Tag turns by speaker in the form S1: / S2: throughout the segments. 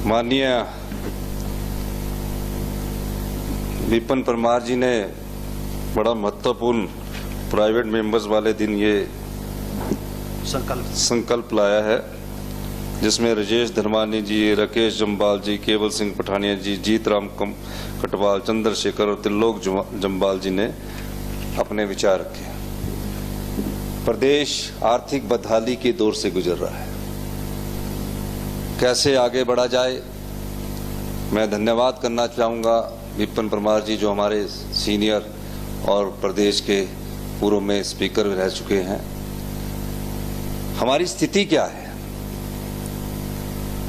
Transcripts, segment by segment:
S1: माननीय विपिन परमार जी ने बड़ा महत्वपूर्ण प्राइवेट मेंबर्स वाले दिन ये संकल्प लाया है, जिसमें राजेश धर्मानी जी, राकेश जम्बाल जी, केवल सिंह पठानिया जी, जीत राम कटवाल, चंद्रशेखर और त्रिलोक जम्बाल जी ने अपने विचार रखे। प्रदेश आर्थिक बदहाली के दौर से गुजर रहा है, कैसे आगे बढ़ा जाए। मैं धन्यवाद करना चाहूँगा विपिन परमार जी, जो हमारे सीनियर और प्रदेश के पूर्व में स्पीकर रह चुके हैं। हमारी स्थिति क्या है?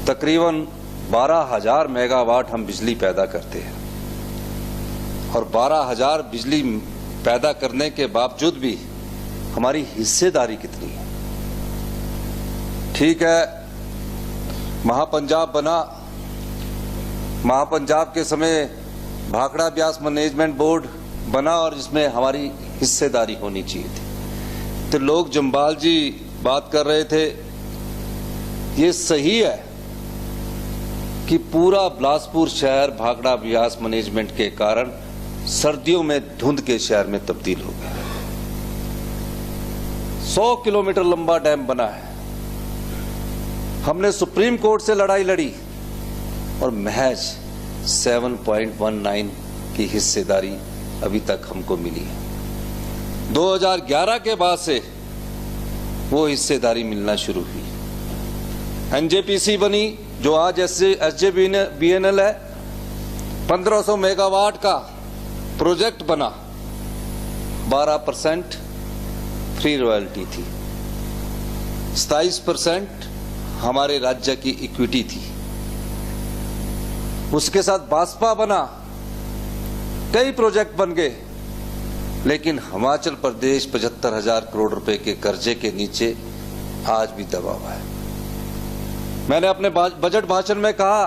S1: तकरीबन 12,000 मेगावाट हम बिजली पैदा करते हैं और 12,000 बिजली पैदा करने के बावजूद भी हमारी हिस्सेदारी कितनी है? ठीक है, महापंजाब बना, महापंजाब के समय भाखड़ा ब्यास मैनेजमेंट बोर्ड बना और जिसमें हमारी हिस्सेदारी होनी चाहिए थी। तो लोग जम्बाल जी बात कर रहे थे, ये सही है कि पूरा बिलासपुर शहर भाखड़ा ब्यास मैनेजमेंट के कारण सर्दियों में धुंध के शहर में तब्दील हो गया। 100 किलोमीटर लंबा डैम बना है। हमने सुप्रीम कोर्ट से लड़ाई लड़ी और महज 7.19 की हिस्सेदारी अभी तक हमको मिली है। 2011 के बाद से वो हिस्सेदारी मिलना शुरू हुई। एनजेपीसी बनी, जो आज एसजेबीएनएल है। 1500 मेगावाट का प्रोजेक्ट बना, 12% फ्री रॉयल्टी थी, 27% हमारे राज्य की इक्विटी थी। उसके साथ बास्पा बना, कई प्रोजेक्ट बन गए, लेकिन हिमाचल प्रदेश 75,000 करोड़ रुपए के कर्जे के नीचे आज भी दबा हुआ है। मैंने अपने बजट भाषण में कहा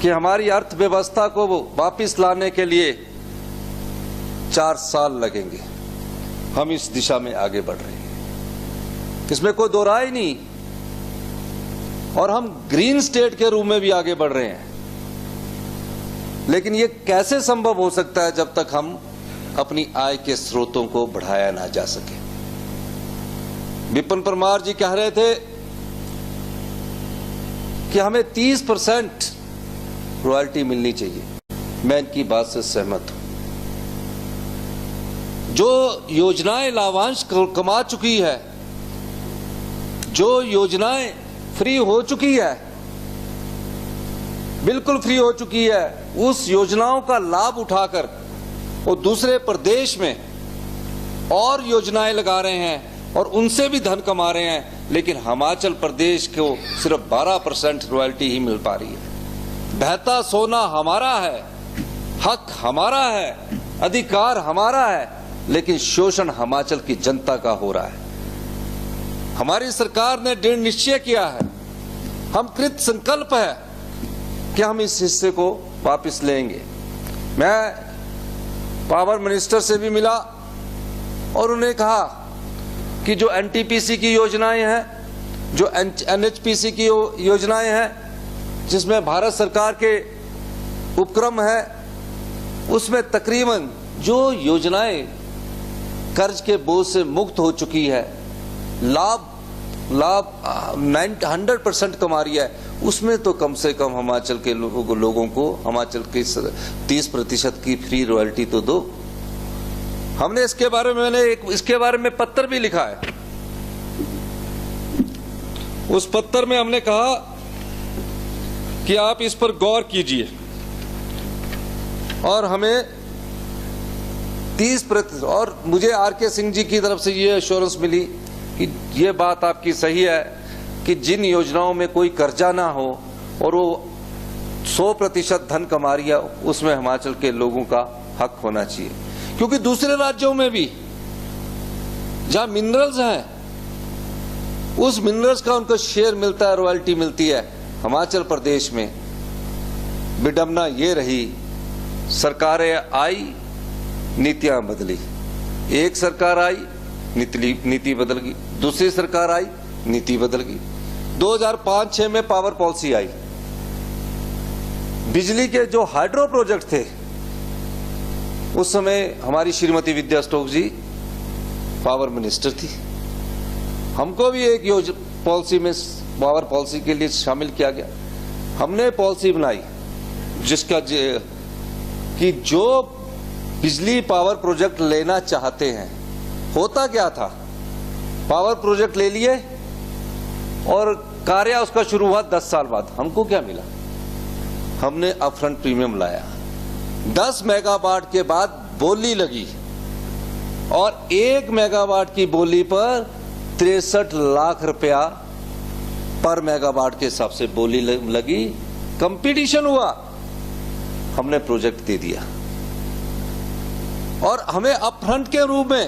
S1: कि हमारी अर्थव्यवस्था को वापस लाने के लिए 4 साल लगेंगे। हम इस दिशा में आगे बढ़ रहे हैं, इसमें कोई दो राय नहीं। और हम ग्रीन स्टेट के रूप में भी आगे बढ़ रहे हैं। लेकिन ये कैसे संभव हो सकता है जब तक हम अपनी आय के स्रोतों को बढ़ाया ना जा सके। विपिन परमार जी कह रहे थे कि हमें 30% रॉयल्टी मिलनी चाहिए। मैं इनकी बात से सहमत हूं। जो योजनाएं लाभांश कमा चुकी है, जो योजनाएं फ्री हो चुकी है, बिल्कुल फ्री हो चुकी है, उस योजनाओं का लाभ उठाकर वो दूसरे प्रदेश में और योजनाएं लगा रहे हैं और उनसे भी धन कमा रहे हैं। लेकिन हिमाचल प्रदेश को सिर्फ 12% रॉयल्टी ही मिल पा रही है। बहता सोना हमारा है, हक हमारा है, अधिकार हमारा है, लेकिन शोषण हिमाचल की जनता का हो रहा है। हमारी सरकार ने दृढ़ निश्चय किया है, हम कृत संकल्प है कि हम इस हिस्से को वापस लेंगे। मैं पावर मिनिस्टर से भी मिला और उन्हें कहा कि जो एनटीपीसी की योजनाएं हैं, जो एनएचपीसी की योजनाएं हैं, जिसमें भारत सरकार के उपक्रम है, उसमें तकरीबन जो योजनाएं कर्ज के बोझ से मुक्त हो चुकी है, लाभ 100% कमा रही है, उसमें तो कम से कम हिमाचल के लोगों को हिमाचल की 30% की फ्री रॉयल्टी तो दो। हमने इसके बारे में पत्र भी लिखा है। उस पत्र में हमने कहा कि आप इस पर गौर कीजिए और हमें 30%। और मुझे आरके सिंह जी की तरफ से ये एश्योरेंस मिली कि ये बात आपकी सही है कि जिन योजनाओं में कोई कर्जा ना हो और वो 100% धन कमा रही है, उसमें हिमाचल के लोगों का हक होना चाहिए। क्योंकि दूसरे राज्यों में भी जहां मिनरल्स हैं, उस मिनरल्स का उनको शेयर मिलता है, रॉयल्टी मिलती है। हिमाचल प्रदेश में विडंबना ये रही, सरकारें आई, नीतियां बदली। एक सरकार आई, नीति बदल गई, दूसरी सरकार आई, नीति बदल गई। 2005-6 में पावर पॉलिसी आई, बिजली के जो हाइड्रो प्रोजेक्ट थे, उस समय हमारी श्रीमती विद्या स्टोक जी पावर मिनिस्टर थी। हमको भी एक पॉलिसी में पावर पॉलिसी के लिए शामिल किया गया। हमने पॉलिसी बनाई जिसका कि जो बिजली पावर प्रोजेक्ट लेना चाहते हैं, होता क्या था, पावर प्रोजेक्ट ले लिए और कार्य उसका शुरू हुआ 10 साल बाद। हमको क्या मिला? हमने अपफ्रंट प्रीमियम लाया, 10 मेगावाट के बाद बोली लगी और 1 मेगावाट की बोली पर 63 लाख रुपया पर मेगावाट के हिसाब से बोली लगी। कंपटीशन हुआ, हमने प्रोजेक्ट दे दिया और हमें अपफ्रंट के रूप में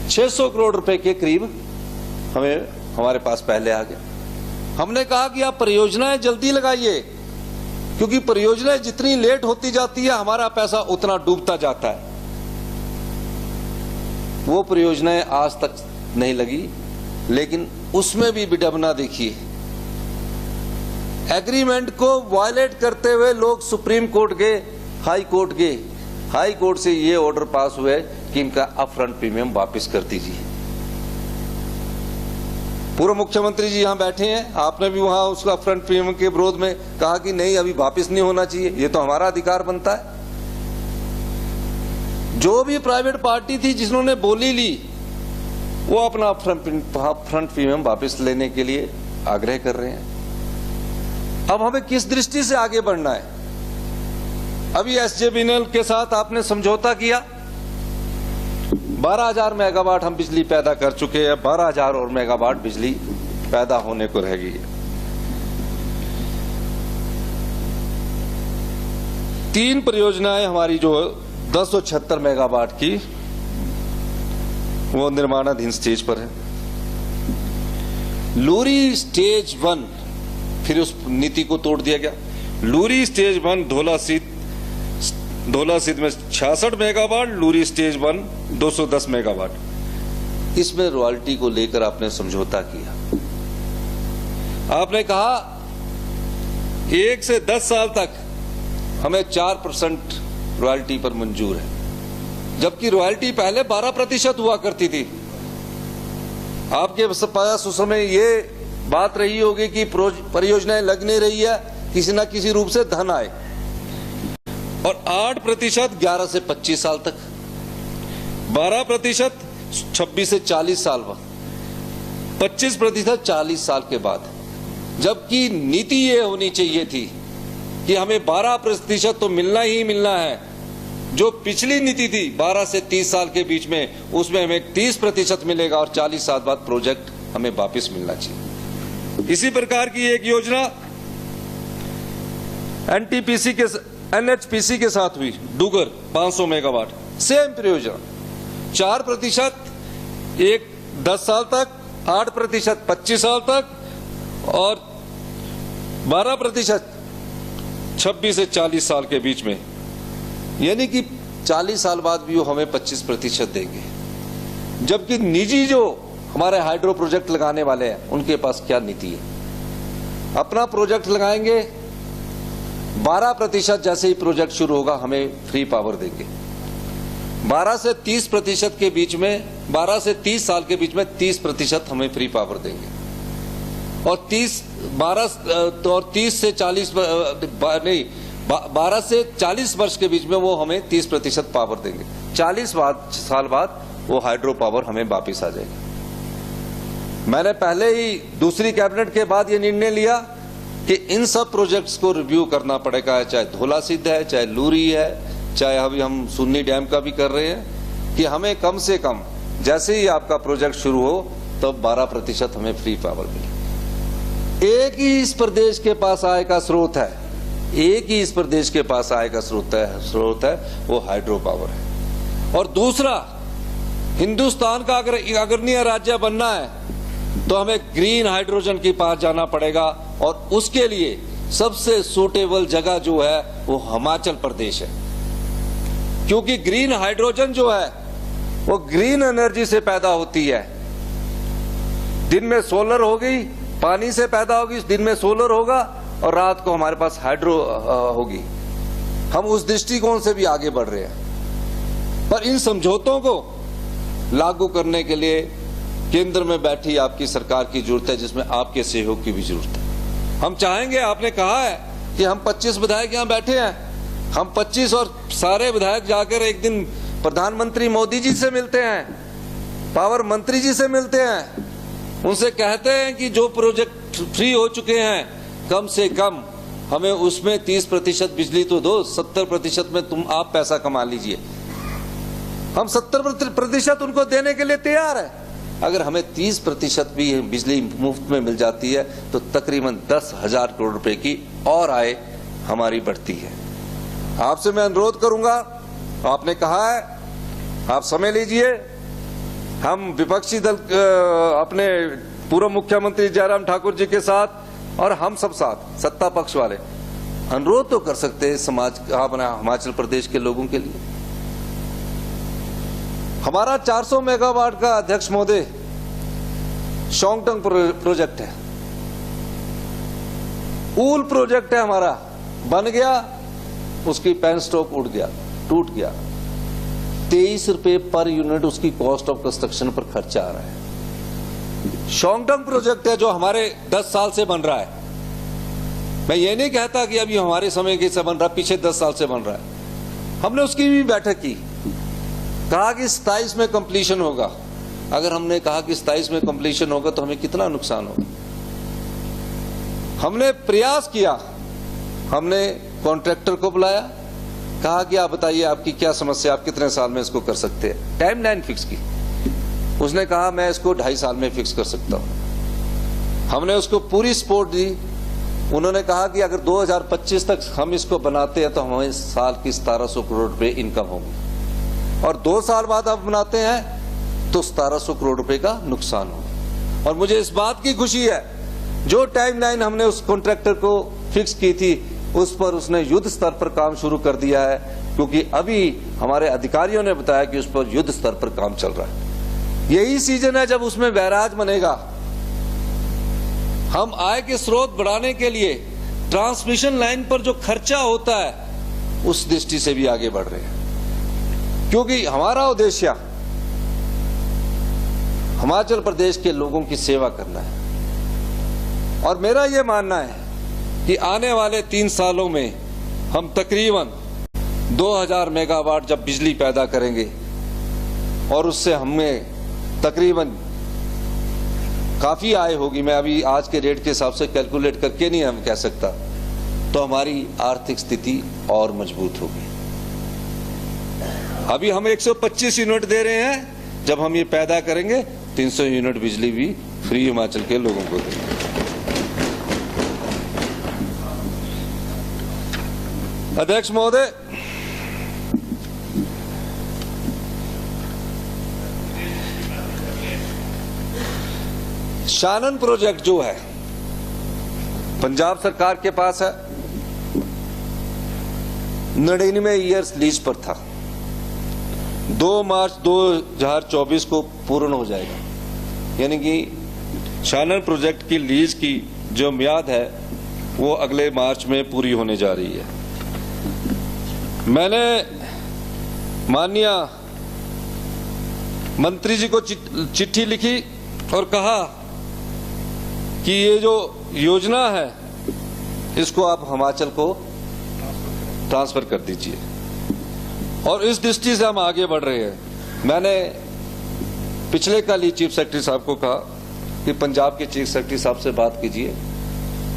S1: 600 करोड़ रुपए के करीब हमारे पास पहले आ गया। हमने कहा कि आप परियोजनाएं जल्दी लगाइए, क्योंकि परियोजनाएं जितनी लेट होती जाती है हमारा पैसा उतना डूबता जाता है। वो परियोजनाएं आज तक नहीं लगी, लेकिन उसमें भी विडंबना देखिए, एग्रीमेंट को वायलेट करते हुए लोग सुप्रीम कोर्ट गए, हाई कोर्ट गए, हाई कोर्ट से ये ऑर्डर पास हुए कि इनका अपफ्रंट प्रीमियम वापस कर दीजिए। पूर्व मुख्यमंत्री जी यहां बैठे हैं, आपने भी वहां उसका अपफ्रंट प्रीमियम के विरोध में कहा कि नहीं, अभी वापस नहीं होना चाहिए, ये तो हमारा अधिकार बनता है। जो भी प्राइवेट पार्टी थी जिन्होंने बोली ली, वो अपना अपफ्रंट प्रीमियम वापस लेने के लिए आग्रह कर रहे हैं। अब हमें किस दृष्टि से आगे बढ़ना है? अभी एसजेवीएनएल के साथ आपने समझौता किया, 12,000 मेगावाट हम बिजली पैदा कर चुके हैं, 12,000 और मेगावाट बिजली पैदा होने को रह गई है। 3 परियोजनाएं हमारी जो 1076 मेगावाट की, वो निर्माणाधीन स्टेज पर है। लूरी स्टेज 1, फिर उस नीति को तोड़ दिया गया। लूरी स्टेज 1 धोला सिद्ध में 66 मेगावाट, लूरी स्टेज 1 210 मेगावाट। इसमें रॉयल्टी को लेकर आपने समझौता किया। आपने कहा 1 से 10 साल तक हमें 4% रॉयल्टी पर मंजूर है, जबकि रॉयल्टी पहले 12% हुआ करती थी। आपके पास उस समय ये बात रही होगी कि परियोजनाएं लग नहीं रही है, किसी ना किसी रूप से धन आए। और 8% 11 से 25 साल तक, 12% 26 से 40 साल बाद, 25% 40 साल के बाद। जबकि नीति ये होनी चाहिए थी कि हमें 12% तो मिलना ही मिलना है। जो पिछली नीति थी 12 से 30 साल के बीच में, उसमें हमें 30% मिलेगा और 40 साल बाद प्रोजेक्ट हमें वापस मिलना चाहिए। इसी प्रकार की एक योजना एनएचपीसी के साथ हुई, डूगर 500 मेगावाट, सेम परियोजना, 4% 10 साल तक, 8% 25 साल तक और 12% 26 से 40 साल के बीच में। यानी कि 40 साल बाद भी वो हमें 25% देंगे। जबकि निजी जो हमारे हाइड्रो प्रोजेक्ट लगाने वाले हैं, उनके पास क्या नीति है? अपना प्रोजेक्ट लगाएंगे, 12% जैसे ही प्रोजेक्ट शुरू होगा हमें फ्री पावर देंगे। 12 से 30% के बीच में, 12 से 30 साल के बीच में 30% हमें फ्री पावर देंगे। और 30 से 40 नहीं, 12 से 40 वर्ष के बीच में वो हमें 30% पावर देंगे। 40 साल बाद वो हाइड्रो पावर हमें वापिस आ जाएगी। मैंने पहले ही दूसरी कैबिनेट के बाद ये निर्णय लिया कि इन सब प्रोजेक्ट्स को रिव्यू करना पड़ेगा, चाहे धोला सिद्ध है, चाहे लूरी है, चाहे अभी हम सुन्नी डैम का भी कर रहे हैं, कि हमें कम से कम जैसे ही आपका प्रोजेक्ट शुरू हो तब 12% हमें फ्री पावर मिले। एक ही इस प्रदेश के पास आय का स्रोत है, एक ही इस प्रदेश के पास आय का स्रोत है, वो हाइड्रो पावर है। और दूसरा, हिंदुस्तान का अगर अग्रणी राज्य बनना है तो हमें ग्रीन हाइड्रोजन के पास जाना पड़ेगा, और उसके लिए सबसे सूटेबल जगह जो है वो हिमाचल प्रदेश है। क्योंकि ग्रीन हाइड्रोजन जो है वो ग्रीन एनर्जी से पैदा होती है। दिन में सोलर होगी, पानी से पैदा होगी, दिन में सोलर होगा और रात को हमारे पास हाइड्रो होगी। हम उस दृष्टिकोण से भी आगे बढ़ रहे हैं, पर इन समझौतों को लागू करने के लिए केंद्र में बैठी आपकी सरकार की जरूरत है, जिसमें आपके सहयोग की भी जरूरत है। हम चाहेंगे, आपने कहा है कि हम 25 विधायक यहाँ बैठे हैं, हम 25 और सारे विधायक जाकर एक दिन प्रधानमंत्री मोदी जी से मिलते हैं, पावर मंत्री जी से मिलते हैं, उनसे कहते हैं कि जो प्रोजेक्ट फ्री हो चुके हैं कम से कम हमें उसमें 30% बिजली तो दो, 70% में तुम आप पैसा कमा लीजिए। हम 70% उनको देने के लिए तैयार है। अगर हमें 30% भी बिजली मुफ्त में मिल जाती है तो तकरीबन 10,000 करोड़ रुपए की और आय हमारी बढ़ती है। आपसे मैं अनुरोध करूंगा, आपने कहा है, आप समय लीजिए। हम विपक्षी दल अपने पूर्व मुख्यमंत्री जयराम ठाकुर जी के साथ और हम सब साथ सत्ता पक्ष वाले अनुरोध तो कर सकते हैं समाज अपना हिमाचल प्रदेश के लोगों के लिए। हमारा 400 मेगावाट का अध्यक्ष महोदय शोंगटंग प्रोजेक्ट है, ऊल प्रोजेक्ट है हमारा, बन गया, उसकी पेन स्टॉक उड़ गया, टूट गया। 23 रुपए पर यूनिट उसकी कॉस्ट ऑफ कंस्ट्रक्शन पर खर्चा आ रहा है। शोंगटंग प्रोजेक्ट है जो हमारे 10 साल से बन रहा है। मैं ये नहीं कहता कि अभी हमारे समय के से बन रहा, पीछे 10 साल से बन रहा है। हमने उसकी भी बैठक की, कहा कि 27 में कंप्लीशन होगा। अगर हमने कहा कि 27 में कंप्लीशन होगा तो हमें कितना नुकसान होगा। हमने प्रयास किया, हमने कॉन्ट्रैक्टर को बुलाया, कहा कि आप बताइए आपकी क्या समस्या, आप कितने साल में इसको कर सकते हैं। टाइमलाइन फिक्स की, उसने कहा मैं इसको 2.5 साल में फिक्स कर सकता हूं। हमने उसको पूरी सपोर्ट दी। उन्होंने कहा कि अगर 2025 तक हम इसको बनाते हैं तो हमें साल की 1700 करोड़ रुपए इनकम होगी, और 2 साल बाद आप बनाते हैं तो 1700 करोड़ रुपए का नुकसान होगा। और मुझे इस बात की खुशी है, जो टाइमलाइन हमने उस कॉन्ट्रैक्टर को फिक्स की थी उस पर उसने युद्ध स्तर पर काम शुरू कर दिया है, क्योंकि अभी हमारे अधिकारियों ने बताया कि उस पर युद्ध स्तर पर काम चल रहा है। यही सीजन है जब उसमें बैराज बनेगा। हम आय के स्रोत बढ़ाने के लिए ट्रांसमिशन लाइन पर जो खर्चा होता है उस दृष्टि से भी आगे बढ़ रहे हैं, क्योंकि हमारा उद्देश्य हिमाचल प्रदेश के लोगों की सेवा करना है। और मेरा यह मानना है कि आने वाले 3 सालों में हम तकरीबन 2000 मेगावाट जब बिजली पैदा करेंगे और उससे हमें तकरीबन काफी आय होगी, मैं अभी आज के रेट के हिसाब से कैलकुलेट करके नहीं हम कह सकता, तो हमारी आर्थिक स्थिति और मजबूत होगी। अभी हम 125 यूनिट दे रहे हैं, जब हम ये पैदा करेंगे 300 यूनिट बिजली भी फ्री हिमाचल के लोगों को देंगे। अध्यक्ष महोदय, शानन प्रोजेक्ट जो है पंजाब सरकार के पास है, 99 ईयर्स लीज पर था, 2 मार्च 2024 को पूर्ण हो जाएगा। यानी कि शानन प्रोजेक्ट की लीज की जो मियाद है वो अगले मार्च में पूरी होने जा रही है। मैंने माननीय मंत्री जी को चिट्ठी लिखी और कहा कि ये जो योजना है इसको आप हिमाचल को ट्रांसफर कर दीजिए, और इस दृष्टि से हम आगे बढ़ रहे हैं। मैंने पिछले कल ही चीफ सेक्रेटरी साहब को कहा कि पंजाब के चीफ सेक्रेटरी साहब से बात कीजिए,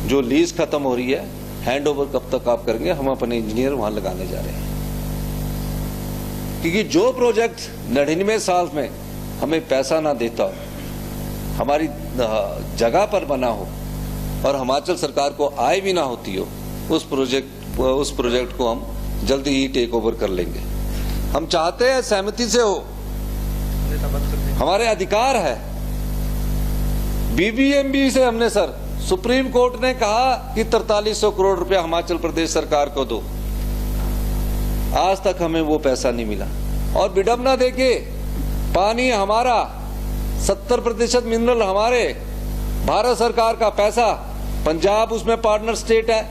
S1: जो लीज खत्म हो रही है हैंडओवर कब तक आप करेंगे, हम अपने इंजीनियर वहां लगाने जा रहे हैं। क्योंकि जो प्रोजेक्ट 99 साल में हमें पैसा ना देता हो, हमारी जगह पर बना हो और हिमाचल सरकार को आय भी ना होती हो, उस प्रोजेक्ट को हम जल्दी ही टेक ओवर कर लेंगे। हम चाहते हैं सहमति से हो, हमारे अधिकार है। बीबीएमबी से हमने सर, सुप्रीम कोर्ट ने कहा कि 4300 करोड़ रुपया हिमाचल प्रदेश सरकार को दो, आज तक हमें वो पैसा नहीं मिला। और विडंबना देखिए, पानी हमारा, 70% मिनरल हमारे, भारत सरकार का पैसा पंजाब उसमें पार्टनर स्टेट है,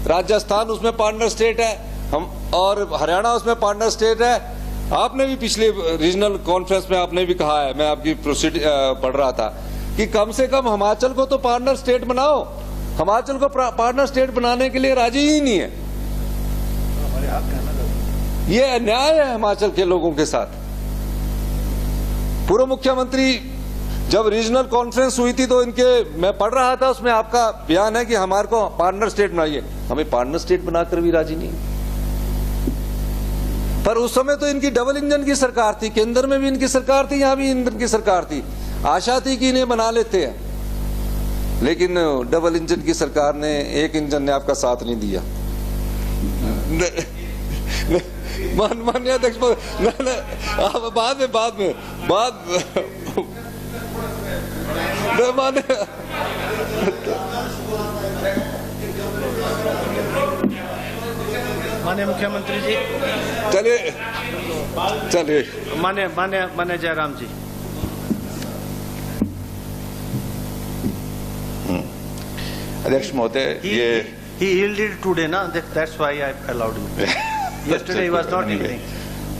S1: राजस्थान उसमें पार्टनर स्टेट है, हम और हरियाणा उसमें पार्टनर स्टेट है। आपने भी पिछले रीजनल कॉन्फ्रेंस में आपने भी कहा है, मैं आपकी प्रोसीड पढ़ रहा था कि कम से कम हिमाचल को तो पार्टनर स्टेट बनाओ। हिमाचल को पार्टनर स्टेट बनाने के लिए राजी ही नहीं है। ये अन्याय है हिमाचल के लोगों के साथ। पूर्व मुख्यमंत्री जब रीजनल कॉन्फ्रेंस हुई थी तो इनके मैं पढ़ रहा था, उसमें आपका बयान है कि हमारे को पार्टनर स्टेट बनाइए। हमें पार्टनर स्टेट बनाकर भी राजी नहीं। पर उस समय तो इनकी डबल इंजन की सरकार थी, केंद्र में भी इनकी सरकार थी, यहां भी इनकी सरकार थी। आशा थी कि इन्हें बना लेते हैं, लेकिन डबल इंजन की सरकार ने, एक इंजन ने आपका साथ नहीं दिया। माननीय अध्यक्ष, बाद में
S2: माननीय मुख्यमंत्री जी,
S1: चलिए
S2: माननीय जयराम जी।
S3: अध्यक्ष महोदय, ये
S2: he yielded today, ना, that's why I allowed you. Yesterday he was not yielding.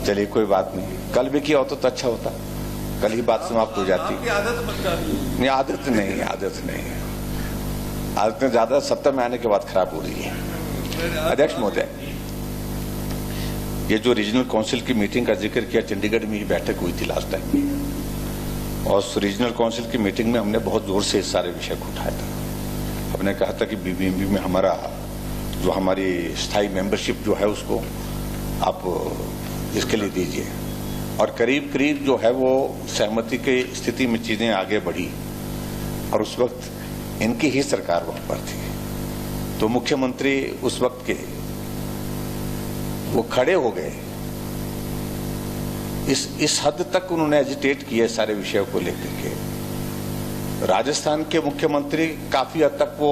S3: चलिए कोई बात नहीं, कल भी किया होता तो अच्छा होता, कल ही बात समाप्त हो जाती। नहीं, आदत नहीं, आदतें ज्यादा सत्ता में आने के बाद खराब हो रही है। अध्यक्ष महोदय, ये जो रीजनल काउंसिल की मीटिंग का जिक्र किया, चंडीगढ़ में ही बैठक हुई थी लास्ट टाइम, और उस रीजनल काउंसिल की मीटिंग में हमने बहुत जोर से इस सारे विषय को उठाया था। हमने कहा था कि बीबीएमबी में हमारी स्थायी मेंबरशिप जो है उसको आप इसके लिए दीजिए, और करीब करीब जो है वो सहमति की स्थिति में चीजें आगे बढ़ी, और उस वक्त इनकी ही सरकार वहां पर थी। तो मुख्यमंत्री उस वक्त के वो खड़े हो गए, इस हद तक उन्होंने एजिटेट किया सारे विषयों को लेकर के। राजस्थान के मुख्यमंत्री काफी हद तक वो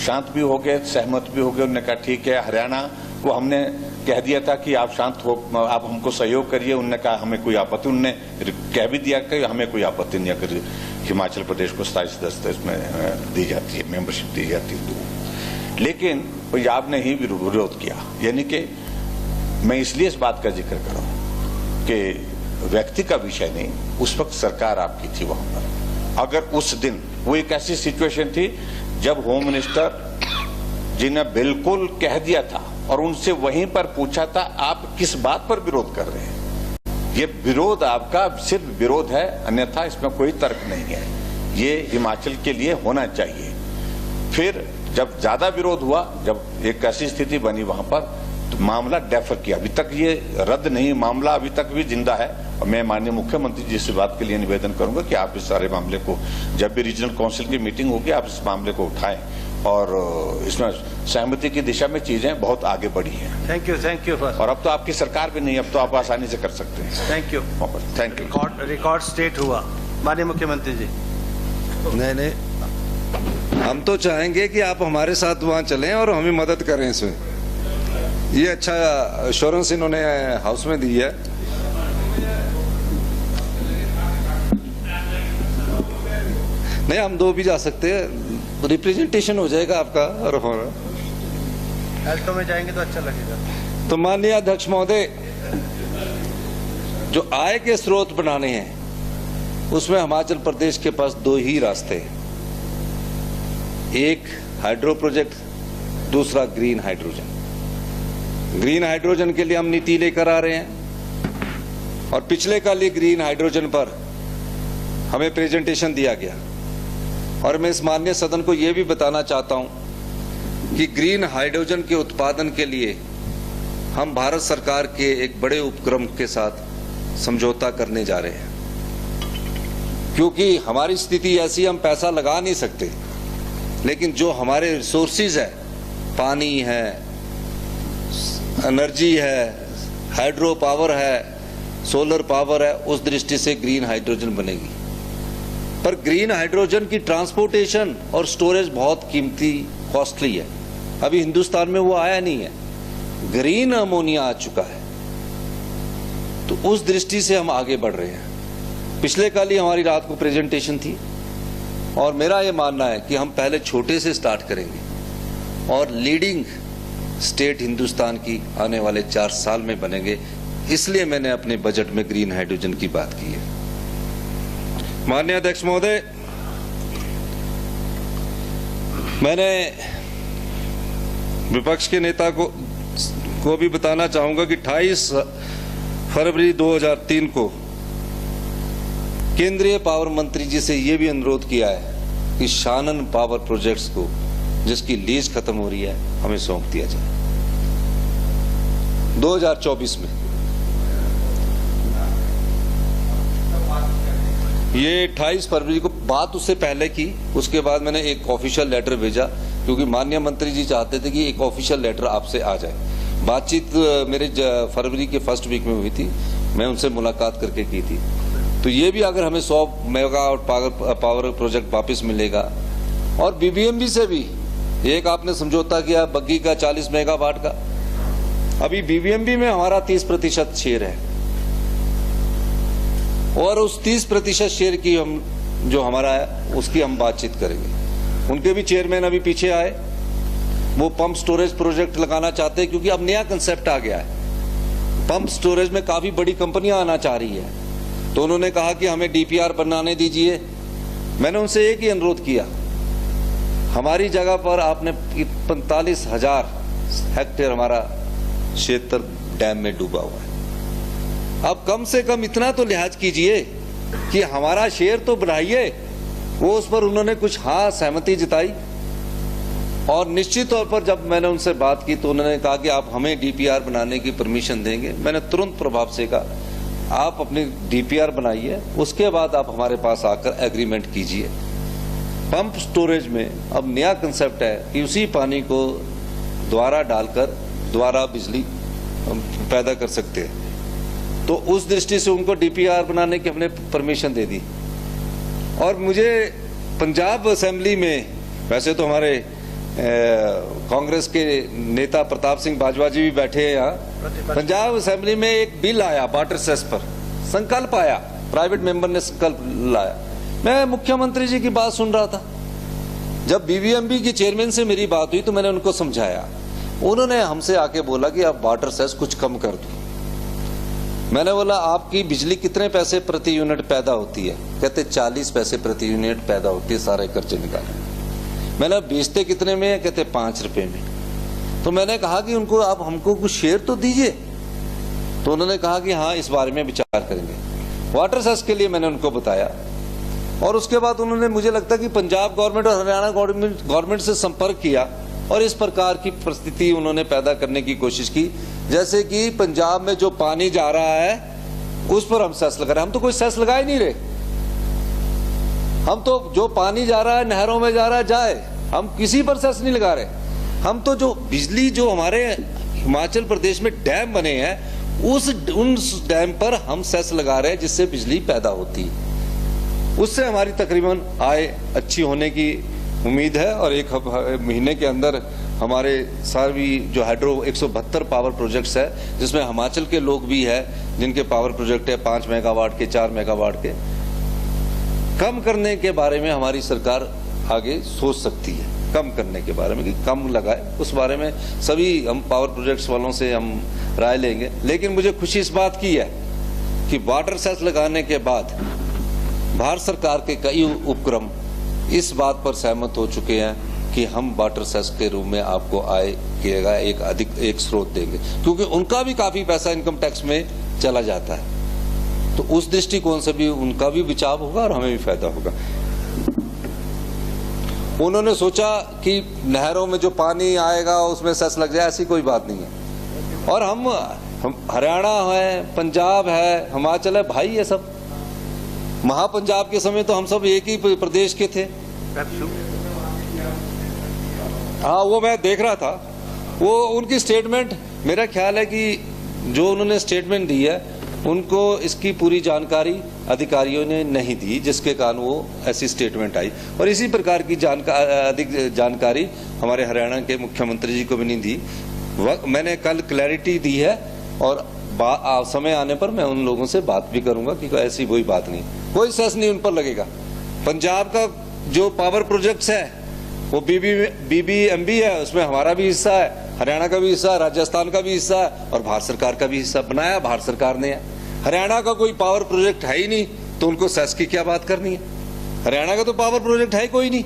S3: शांत भी हो गए, सहमत भी हो गए। उन्होंने कहा ठीक है। हरियाणा को हमने कह दिया था कि आप शांत हो, आप हमको सहयोग करिए, उन्होंने कहा हमें कोई आपत्ति, उन्होंने कह भी दिया कि हमें कोई आपत्ति नहीं अगर हिमाचल प्रदेश को स्थायी सदस्यता इसमें दी जाती है, मेंबरशिप दी जाती है। लेकिन पंजाब ने ही विरोध किया। यानी कि मैं इसलिए इस बात का जिक्र कर रहा हूं कि व्यक्ति का विषय नहीं, उस वक्त सरकार आपकी थी वहां पर। अगर उस दिन वो एक ऐसी सिचुएशन थी जब होम मिनिस्टर जी ने बिल्कुल कह दिया था और उनसे वहीं पर पूछा था आप किस बात पर विरोध कर रहे हैं। ये विरोध आपका सिर्फ विरोध है, अन्यथा इसमें कोई तर्क नहीं है। ये हिमाचल के लिए होना चाहिए। फिर जब ज्यादा विरोध हुआ, जब एक ऐसी स्थिति बनी वहां पर, तो मामला डेफर किया। अभी तक ये रद्द नहीं, मामला अभी तक भी जिंदा है। और मैं माननीय मुख्यमंत्री जी से बात के लिए निवेदन करूंगा कि आप इस सारे मामले को, जब भी रीजनल काउंसिल की मीटिंग होगी, आप इस मामले को उठाएं और इसमें सहमति की दिशा में चीजें बहुत आगे बढ़ी हैं।
S2: थैंक यू
S3: और अब तो आपकी सरकार भी नहीं, अब तो आप आसानी से कर सकते हैं।
S2: Thank you. रिकॉर्ड स्टेट हुआ। माननीय मुख्यमंत्री जी,
S1: नहीं, हम तो चाहेंगे कि आप हमारे साथ वहां चलें और हमें मदद करें इसमें। ये अच्छा एश्योरेंस इन्होंने हाउस में दी है। नहीं, हम दो भी जा सकते हैं, रिप्रेजेंटेशन हो जाएगा आपका। और
S2: एल्टो में जाएंगे तो अच्छा लगेगा।
S1: तो माननीय अध्यक्ष महोदय, जो आय के स्रोत बनाने हैं उसमें हिमाचल प्रदेश के पास दो ही रास्ते हैं। एक हाइड्रो प्रोजेक्ट, दूसरा ग्रीन हाइड्रोजन। ग्रीन हाइड्रोजन के लिए हम नीति लेकर आ रहे हैं, और पिछले कल ही ग्रीन हाइड्रोजन पर हमें प्रेजेंटेशन दिया गया। और मैं इस माननीय सदन को यह भी बताना चाहता हूं कि ग्रीन हाइड्रोजन के उत्पादन के लिए हम भारत सरकार के एक बड़े उपक्रम के साथ समझौता करने जा रहे हैं। क्योंकि हमारी स्थिति ऐसी, हम पैसा लगा नहीं सकते, लेकिन जो हमारे रिसोर्सेज है, पानी है, एनर्जी है, हाइड्रो पावर है, सोलर पावर है, उस दृष्टि से ग्रीन हाइड्रोजन बनेगी। पर ग्रीन हाइड्रोजन की ट्रांसपोर्टेशन और स्टोरेज बहुत कीमती, कॉस्टली है। अभी हिंदुस्तान में वो आया नहीं है। ग्रीन अमोनिया आ चुका है, तो उस दृष्टि से हम आगे बढ़ रहे हैं। पिछले कल ही हमारी रात को प्रेजेंटेशन थी, और मेरा ये मानना है कि हम पहले छोटे से स्टार्ट करेंगे और लीडिंग स्टेट हिंदुस्तान की आने वाले 4 साल में बनेंगे। इसलिए मैंने अपने बजट में ग्रीन हाइड्रोजन की बात की है। माननीय अध्यक्ष महोदय, मैंने विपक्ष के नेता को भी बताना चाहूंगा कि 28 फरवरी 2003 को केंद्रीय पावर मंत्री जी से यह भी अनुरोध किया है कि शानन पावर प्रोजेक्ट्स को, जिसकी लीज खत्म हो रही है, हमें सौंप दिया जाए 2024 में। ये 28 फरवरी को बात उससे पहले की, उसके बाद मैंने एक ऑफिशियल लेटर भेजा, क्योंकि माननीय मंत्री जी चाहते थे कि एक ऑफिशियल लेटर आपसे आ जाए। बातचीत मेरे फरवरी के फर्स्ट वीक में हुई थी, मैं उनसे मुलाकात करके की थी। तो ये भी अगर हमें 100 मेगावाट पावर प्रोजेक्ट वापस मिलेगा, और बीबीएमबी से भी एक आपने समझौता किया बग्गी का 40 मेगावाट का, अभी बीबीएमबी में हमारा 30% शेयर है, और उस 30% शेयर की हम जो हमारा है उसकी हम बातचीत करेंगे। उनके भी चेयरमैन अभी पीछे आए, वो पंप स्टोरेज प्रोजेक्ट लगाना चाहते हैं, क्योंकि अब नया कंसेप्ट आ गया है। पंप स्टोरेज में काफी बड़ी कंपनियां आना चाह रही है, तो उन्होंने कहा कि हमें डीपीआर बनाने दीजिए। मैंने उनसे एक ही अनुरोध किया, हमारी जगह पर आपने 45,000 हेक्टेयर हमारा क्षेत्र डैम में डूबा हुआ है, अब कम से कम इतना तो लिहाज कीजिए कि हमारा शेयर तो बढ़ाइए। वो उस पर उन्होंने कुछ सहमति जताई, और निश्चित तौर पर जब मैंने उनसे बात की तो उन्होंने कहा कि आप हमें डीपीआर बनाने की परमिशन देंगे। मैंने तुरंत प्रभाव से कहा आप अपनी डीपीआर बनाइए, उसके बाद आप हमारे पास आकर एग्रीमेंट कीजिए। पंप स्टोरेज में अब नया कंसेप्ट है कि उसी पानी को द्वारा डालकर द्वारा बिजली पैदा कर सकते हैं, तो उस दृष्टि से उनको डीपीआर बनाने की हमने परमिशन दे दी। और मुझे पंजाब असेंबली में, वैसे तो हमारे कांग्रेस के नेता प्रताप सिंह बाजवा जी भी बैठे हैं यहाँ, पंजाब असेंबली में एक बिल आया वाटर सेस पर, संकल्प आया, प्राइवेट मेंबर ने संकल्प लाया। मैं मुख्यमंत्री जी की बात सुन रहा था, जब बीबीएमबी के चेयरमैन से मेरी बात हुई तो मैंने उनको समझाया। उन्होंने हमसे आके बोला कि आप वाटर सेस कुछ कम कर दो। मैंने बोला आपकी बिजली कितने पैसे प्रति यूनिट पैदा होती है? कहते 40 पैसे प्रति यूनिट पैदा होती है, सारे खर्चे निकाले। मैंने बेचते कितने में? कहते 5 रुपए में। तो मैंने कहा कि उनको आप हमको कुछ शेयर तो दीजिए। तो उन्होंने कहा कि हाँ, इस बारे में विचार करेंगे। वाटर सेस के लिए मैंने उनको बताया, और उसके बाद उन्होंने, मुझे लगता है कि पंजाब गवर्नमेंट और हरियाणा गवर्नमेंट से संपर्क किया, और इस प्रकार की परिस्थिति उन्होंने पैदा करने की कोशिश की। जैसे कि पंजाब में जो पानी जा रहा है उस पर हम सेस लगा रहे हैं। हम तो कोई सेस लगा ही नहीं रहे, हम तो जो पानी जा रहा है, नहरों में जा रहा है, जाए, हम किसी पर सेस नहीं लगा रहे। हम तो जो बिजली जो हमारे हिमाचल प्रदेश में डैम बने हैं उन डैम पर हम सेस लगा रहे हैं, जिससे बिजली पैदा होती है। उससे हमारी तकरीबन आय अच्छी होने की उम्मीद है, और 1 महीने के अंदर हमारे सारी जो हाइड्रो 172 पावर प्रोजेक्ट्स है, जिसमें हिमाचल के लोग भी है जिनके पावर प्रोजेक्ट है 5 मेगावाट के, 4 मेगावाट के, कम करने के बारे में हमारी सरकार आगे सोच सकती है। कम करने के बारे में कि कम लगाए, उस बारे में सभी हम पावर प्रोजेक्ट्स वालों से हम राय लेंगे। लेकिन मुझे खुशी इस बात की है कि वाटर सेस लगाने के बाद भारत सरकार के कई उपक्रम इस बात पर सहमत हो चुके हैं कि हम वाटर सेस के रूप में आपको आय किएगा एक स्रोत देंगे, क्योंकि उनका भी काफी पैसा इनकम टैक्स में चला जाता है। तो उस दृष्टिकोण से भी उनका भी बचाव होगा और हमें भी फायदा होगा। उन्होंने सोचा कि नहरों में जो पानी आएगा उसमें सेस लग जाए, ऐसी कोई बात नहीं है। और हम हरियाणा है, पंजाब है, हिमाचल है, भाई ये सब। महापंजाब के समय तो हम सब एक ही प्रदेश के थे। हाँ, वो मैं देख रहा था, वो उनकी स्टेटमेंट, मेरा ख्याल है कि जो उन्होंने स्टेटमेंट दी है उनको इसकी पूरी जानकारी अधिकारियों ने नहीं दी, जिसके कारण वो ऐसी स्टेटमेंट आई। और इसी प्रकार की अधिक जानकारी हमारे हरियाणा के मुख्यमंत्री जी को भी नहीं दी। मैंने कल क्लैरिटी दी है, और समय आने पर मैं उन लोगों से बात भी करूंगा कि ऐसी कोई बात नहीं, कोई सेस नहीं उन पर लगेगा। पंजाब का जो पावर प्रोजेक्ट्स है वो बीबीएमबी है, उसमें हमारा भी हिस्सा है, हरियाणा का भी हिस्सा है, राजस्थान का भी हिस्सा है और भारत सरकार का भी हिस्सा बनाया भारत सरकार ने है। हरियाणा का कोई पावर प्रोजेक्ट है ही नहीं तो उनको सेस की क्या बात करनी है? हरियाणा का तो पावर प्रोजेक्ट है कोई नहीं,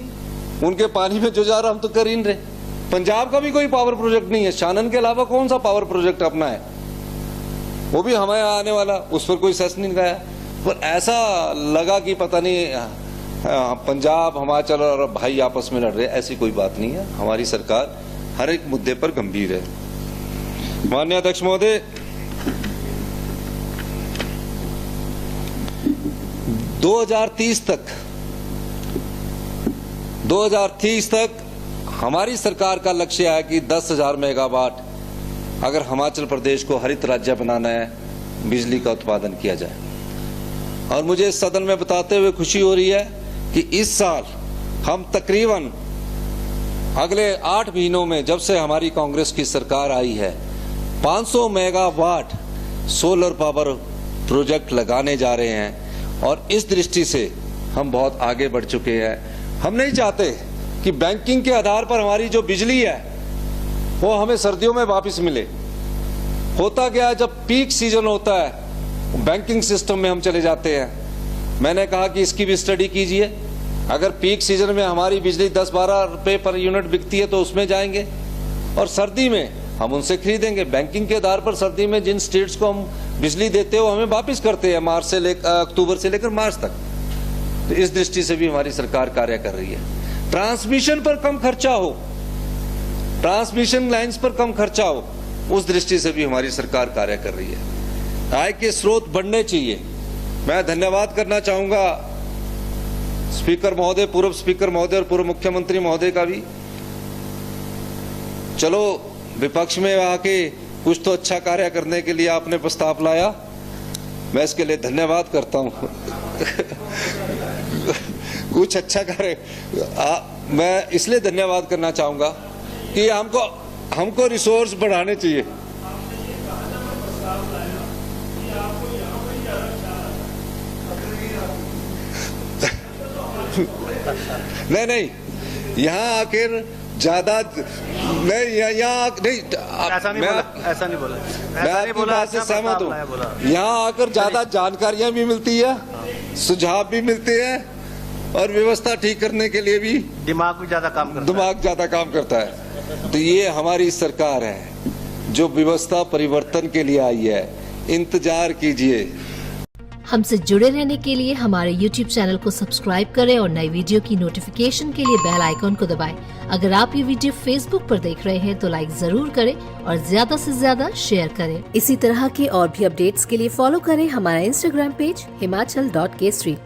S1: उनके पानी में जो जा रहा हम तो कर ही नहीं रहे। पंजाब का भी कोई पावर प्रोजेक्ट नहीं है, शानन के अलावा कौन सा पावर प्रोजेक्ट अपना है? वो भी हमारे यहाँ आने वाला, उस पर कोई सेस नहीं लगाया। पर ऐसा लगा कि पता नहीं पंजाब हिमाचल और भाई आपस में लड़ रहे, ऐसी कोई बात नहीं है। हमारी सरकार हर एक मुद्दे पर गंभीर है। माननीय अध्यक्ष महोदय, 2030 तक हमारी सरकार का लक्ष्य है कि 10,000 मेगावाट अगर हिमाचल प्रदेश को हरित राज्य बनाना है, बिजली का उत्पादन किया जाए। और मुझे इस सदन में बताते हुए खुशी हो रही है कि इस साल हम तकरीबन अगले 8 महीनों में, जब से हमारी कांग्रेस की सरकार आई है, 500 मेगावाट सोलर पावर प्रोजेक्ट लगाने जा रहे हैं। और इस दृष्टि से हम बहुत आगे बढ़ चुके हैं। हम नहीं चाहते कि बैंकिंग के आधार पर हमारी जो बिजली है वो हमें सर्दियों में वापस मिले। होता क्या है, जब पीक सीजन होता है बैंकिंग सिस्टम में हम चले जाते हैं। मैंने कहा कि इसकी भी स्टडी कीजिए। अगर पीक सीजन में हमारी बिजली 10-12 रुपए पर यूनिट बिकती है तो उसमें जाएंगे और सर्दी में हम उनसे खरीदेंगे। बैंकिंग के आधार पर सर्दी में जिन स्टेट्स को हम बिजली देते हो हमें वापस करते हैं अक्टूबर से लेकर मार्च तक। तो इस दृष्टि से भी हमारी सरकार कार्य कर रही है। ट्रांसमिशन पर कम खर्चा हो, ट्रांसमिशन लाइंस पर कम खर्चा हो, उस दृष्टि से भी हमारी सरकार कार्य कर रही है। आय के स्रोत बढ़ने चाहिए। मैं धन्यवाद करना चाहूंगा स्पीकर महोदय, पूर्व स्पीकर महोदय और पूर्व मुख्यमंत्री महोदय का भी। चलो, विपक्ष में आके कुछ तो अच्छा कार्य करने के लिए आपने प्रस्ताव लाया, मैं इसके लिए धन्यवाद करता हूं। कुछ अच्छा कार्य मैं इसलिए धन्यवाद करना चाहूंगा कि हमको रिसोर्स बढ़ाने चाहिए। नहीं, यहाँ आकर ज्यादा नहीं, यहाँ नहीं,
S2: ऐसा नहीं बोला,
S1: मैं आपकी बात से सहमत हूँ। यहाँ आकर ज्यादा जानकारियां भी मिलती है, सुझाव भी मिलते हैं और व्यवस्था ठीक करने के लिए भी
S2: दिमाग ज्यादा काम करता
S1: है। तो ये हमारी सरकार है जो व्यवस्था परिवर्तन के लिए आई है। इंतजार कीजिए।
S4: हमसे जुड़े रहने के लिए हमारे YouTube चैनल को सब्सक्राइब करें और नई वीडियो की नोटिफिकेशन के लिए बेल आइकॉन को दबाएं। अगर आप ये वीडियो Facebook पर देख रहे हैं तो लाइक जरूर करें और ज्यादा से ज्यादा शेयर करें। इसी तरह के और भी अपडेट्स के लिए फॉलो करें हमारा Instagram पेज himachal.kesri।